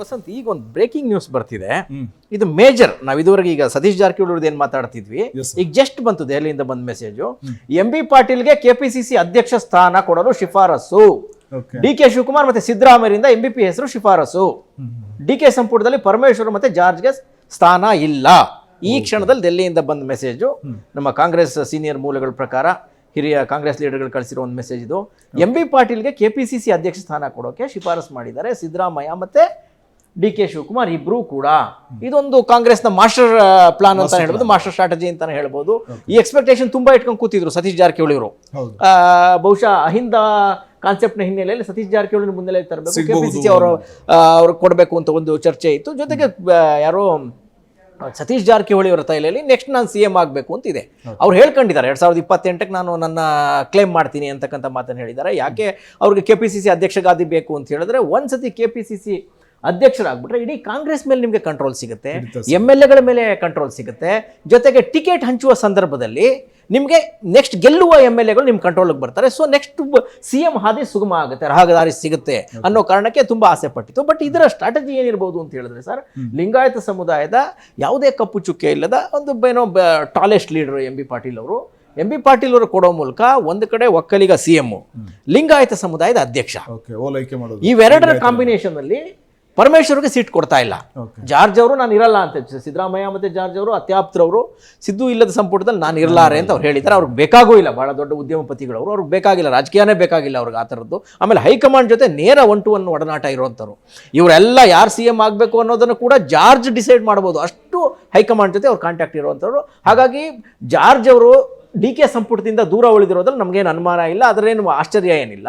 ವಸಂತ್, ಈಗ ಒಂದು breaking news ಬರ್ತಿದೆ. ಇದು ಮೇಜರ್. ನಾವು ಇದುವರೆಗೆ ಈಗ ಸತೀಶ್ ಜಾರಕಿಹೊಳಿ ಏನ್ ಮಾತಾಡ್ತಿದ್ವಿ, ಈಗ ಜಸ್ಟ್ ಬಂತು ದೆಹಲಿಯಿಂದ ಬಂದ ಮೆಸೇಜು. MB ಪಾಟೀಲ್ಗೆ KPCC ಅಧ್ಯಕ್ಷ ಸ್ಥಾನ ಕೊಡಲು ಶಿಫಾರಸು. DK ಶಿವಕುಮಾರ್ ಮತ್ತೆ ಸಿದ್ದರಾಮಯ್ಯರಿಂದ MBP ಹೆಸರು ಶಿಫಾರಸು. DK ಸಂಪುಟದಲ್ಲಿ ಪರಮೇಶ್ವರ್ ಮತ್ತೆ ಜಾರ್ಜ್ಗೆ ಸ್ಥಾನ ಇಲ್ಲ. ಈ ಕ್ಷಣದಲ್ಲಿ ದೆಹಲಿಯಿಂದ ಬಂದ ಮೆಸೇಜು. ನಮ್ಮ ಕಾಂಗ್ರೆಸ್ ಸೀನಿಯರ್ ಮೂಲಗಳ ಪ್ರಕಾರ, ಹಿರಿಯ ಕಾಂಗ್ರೆಸ್ ಲೀಡರ್ಗಳು ಕಳಿಸಿರೋ ಒಂದು ಮೆಸೇಜ್ ಇದು. MB ಪಾಟೀಲ್ಗೆ KPCC ಅಧ್ಯಕ್ಷ ಸ್ಥಾನ ಕೊಡೋಕೆ ಶಿಫಾರಸು ಮಾಡಿದ್ದಾರೆ ಸಿದ್ದರಾಮಯ್ಯ ಮತ್ತೆ DK ಶಿವಕುಮಾರ್ ಇಬ್ರು ಕೂಡ. ಇದೊಂದು ಕಾಂಗ್ರೆಸ್ನ ಮಾಸ್ಟರ್ ಪ್ಲಾನ್ ಅಂತ ಹೇಳ್ಬೋದು, ಮಾಸ್ಟರ್ ಸ್ಟ್ರಾಟಜಿ ಅಂತಾನೆ ಹೇಳ್ಬೋದು. ಈ ಎಕ್ಸ್ಪೆಕ್ಟೇಷನ್ ತುಂಬಾ ಇಟ್ಕೊಂಡು ಕೂತಿದ್ರು ಸತೀಶ್ ಜಾರಕಿಹೊಳಿ ಅವರು. ಬಹುಶಃ ಅಹಿಂದ ಕಾನ್ಸೆಪ್ಟ್ ನ ಹಿನ್ನೆಲೆಯಲ್ಲಿ ಸತೀಶ್ ಜಾರಕಿಹೊಳಿ ಮುನ್ನೆಲೆ ತರಬೇಕು, KPCC ಅವ್ರು ಕೊಡಬೇಕು ಅಂತ ಒಂದು ಚರ್ಚೆ ಇತ್ತು. ಜೊತೆಗೆ ಯಾರೋ ಸತೀಶ್ ಜಾರಕಿಹೊಳಿ ಅವರ ತೈಲಲ್ಲಿ ನೆಕ್ಸ್ಟ್ ನಾನು CM ಆಗಬೇಕು ಅಂತಿದೆ. ಅವ್ರು ಹೇಳ್ಕೊಂಡಿದ್ದಾರೆ 2028ಕ್ಕೆ ನಾನು ನನ್ನ ಕ್ಲೇಮ್ ಮಾಡ್ತೀನಿ ಅಂತಕ್ಕಂಥ ಮಾತನ್ನು ಹೇಳಿದ್ದಾರೆ. ಯಾಕೆ ಅವ್ರಿಗೆ KPCC ಅಧ್ಯಕ್ಷ ಗಾದಿ ಬೇಕು ಅಂತ ಹೇಳಿದ್ರೆ, ಒಂದ್ಸತಿ KPCC ಅಧ್ಯಕ್ಷರಾಗ್ಬಿಟ್ರೆ ಇಡೀ ಕಾಂಗ್ರೆಸ್ ಮೇಲೆ ನಿಮಗೆ ಕಂಟ್ರೋಲ್ ಸಿಗುತ್ತೆ, MLAಗಳ ಮೇಲೆ ಕಂಟ್ರೋಲ್ ಸಿಗುತ್ತೆ. ಜೊತೆಗೆ ಟಿಕೆಟ್ ಹಂಚುವ ಸಂದರ್ಭದಲ್ಲಿ ನಿಮಗೆ ನೆಕ್ಸ್ಟ್ ಗೆಲ್ಲುವ MLAಗಳು ನಿಮ್ಮ ಕಂಟ್ರೋಲ್ಗೆ ಬರ್ತಾರೆ. ಸೊ ನೆಕ್ಸ್ಟ್ CM ಹಾದಿ ಸುಗಮ ಆಗುತ್ತೆ, ರಹದಾರಿ ಸಿಗುತ್ತೆ ಅನ್ನೋ ಕಾರಣಕ್ಕೆ ತುಂಬಾ ಆಸೆ ಪಟ್ಟಿತ್ತು. ಬಟ್ ಇದರ ಸ್ಟ್ರಾಟಜಿ ಏನಿರ್ಬೋದು ಅಂತ ಹೇಳಿದ್ರೆ ಸರ್, ಲಿಂಗಾಯತ ಸಮುದಾಯದ ಯಾವುದೇ ಕಪ್ಪು ಚುಕ್ಕೆ ಇಲ್ಲದ ಒಂದು ಏನೋ ಟಾಲೆಸ್ಟ್ ಲೀಡರ್ MB ಪಾಟೀಲ್ ಅವರು. MB ಪಾಟೀಲ್ ಅವರು ಕೊಡೋ ಮೂಲಕ ಒಂದು ಕಡೆ ಒಕ್ಕಲಿಗ CM, ಲಿಂಗಾಯತ ಸಮುದಾಯದ ಅಧ್ಯಕ್ಷ, ಇವೆರಡರ ಕಾಂಬಿನೇಷನ್ ಅಲ್ಲಿ ಪರಮೇಶ್ವರ್ಗೆ ಸೀಟ್ ಕೊಡ್ತಾ ಇಲ್ಲ. ಜಾರ್ಜ್ ಅವರು ನಾನು ಇರಲ್ಲ ಅಂತ, ಸಿದ್ದರಾಮಯ್ಯ ಮತ್ತೆ ಜಾರ್ಜ್ ಅವರು ಅತ್ಯಾಪ್ತರವರು, ಸಿದ್ದು ಇಲ್ಲದ ಸಂಪುಟದಲ್ಲಿ ನಾನು ಇರಲಾರೆ ಅಂತ ಅವ್ರು ಹೇಳಿದ್ದಾರೆ. ಅವ್ರಿಗೆ ಬೇಕಾಗೂ ಇಲ್ಲ, ಬಹಳ ದೊಡ್ಡ ಉದ್ಯಮಪತಿಗಳವರು, ಅವ್ರಿಗೆ ಬೇಕಾಗಿಲ್ಲ, ರಾಜಕೀಯನೇ ಬೇಕಾಗಿಲ್ಲ ಅವ್ರಿಗೆ ಆ ಥರದ್ದು. ಆಮೇಲೆ ಹೈಕಮಾಂಡ್ ಜೊತೆ ನೇರ 1-to-1 ಒಡನಾಟ ಇರುವಂಥವ್ರು. ಇವರೆಲ್ಲ ಯಾರು CM ಆಗಬೇಕು ಅನ್ನೋದನ್ನು ಕೂಡ ಜಾರ್ಜ್ ಡಿಸೈಡ್ ಮಾಡ್ಬೋದು, ಅಷ್ಟು ಹೈಕಮಾಂಡ್ ಜೊತೆ ಅವ್ರು ಕಾಂಟ್ಯಾಕ್ಟ್ ಇರುವಂಥವ್ರು. ಹಾಗಾಗಿ ಜಾರ್ಜ್ ಅವರು DK ಸಂಪುಟದಿಂದ ದೂರ ಉಳಿದಿರೋದ್ರಲ್ಲಿ ನಮಗೇನು ಅನುಮಾನ ಇಲ್ಲ, ಅದರೇನು ಆಶ್ಚರ್ಯ ಏನಿಲ್ಲ.